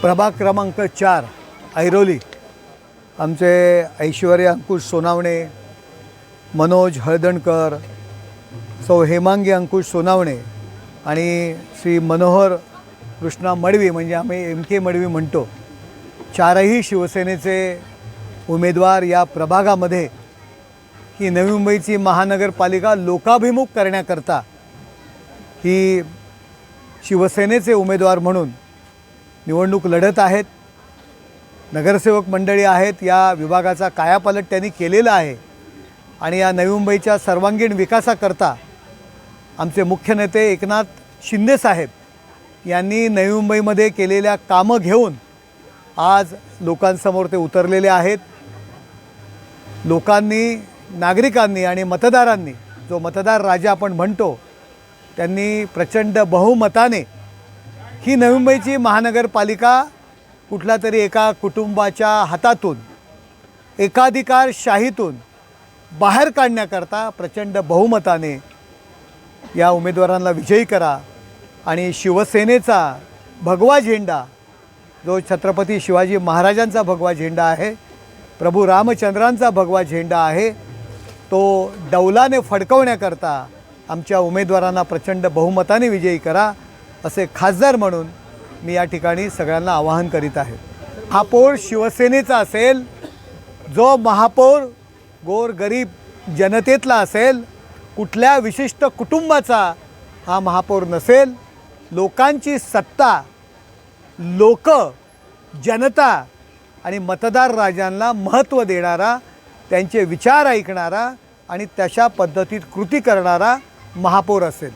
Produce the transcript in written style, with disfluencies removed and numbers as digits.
प्रभाग क्रमांक 4 ऐरोली आमचे ऐश्वर्या अंकुश सोनावणे, मनोज हळदणकर, सौ हेमांगी अंकुश सोनावणे आणि श्री मनोहर कृष्णा मडवी, म्हणजे आम्ही MK मडवी म्हणतो, चारही शिवसेनेचे उमेदवार या प्रभागामध्ये ही नवी मुंबईची महानगरपालिका लोकाभिमुख करण्याकरता ही शिवसेनेचे उमेदवार म्हणून निवडणूक लढत आहेत. नगरसेवक मंडळी आहेत, या विभागाचा कायापालट त्यांनी केलेला आहे आणि या नवी मुंबईच्या सर्वांगीण विकासाकरता आमचे मुख्य नेते एकनाथ शिंदे साहेब यांनी नवी मुंबईमध्ये केलेल्या कामं घेऊन आज लोकांसमोर ते उतरलेले आहेत. लोकांनी, नागरिकांनी आणि मतदारांनी, जो मतदार राजा आपण म्हणतो, त्यांनी प्रचंड बहुमताने ही नवी मुंबईची महानगरपालिका कुठल्या तरी एका कुटुंबाच्या हातातून, एकाधिकारशाहीतून बाहेर काढण्याकरता प्रचंड बहुमताने या उमेदवारांना विजयी करा आणि शिवसेनेचा भगवा झेंडा, जो छत्रपती शिवाजी महाराजांचा भगवा झेंडा आहे, प्रभू रामचंद्रांचा भगवा झेंडा आहे, तो डौलाने फडकवण्याकरता आमच्या उमेदवारांना प्रचंड बहुमताने विजयी करा, असे खासदार म्हणून मी या ठिकाणी सगळ्यांना आवाहन करीत आहे. महापौर शिवसेनेचा असेल, जो महापौर गोरगरीब जनतेतला असेल, कुठल्या विशिष्ट कुटुंबाचा हा महापौर नसेल. लोकांची सत्ता, लोक, जनता आणि मतदार राजांना महत्त्व देणारा, त्यांचे विचार ऐकणारा आणि तशा पद्धतीत कृती करणारा महापौर असेल.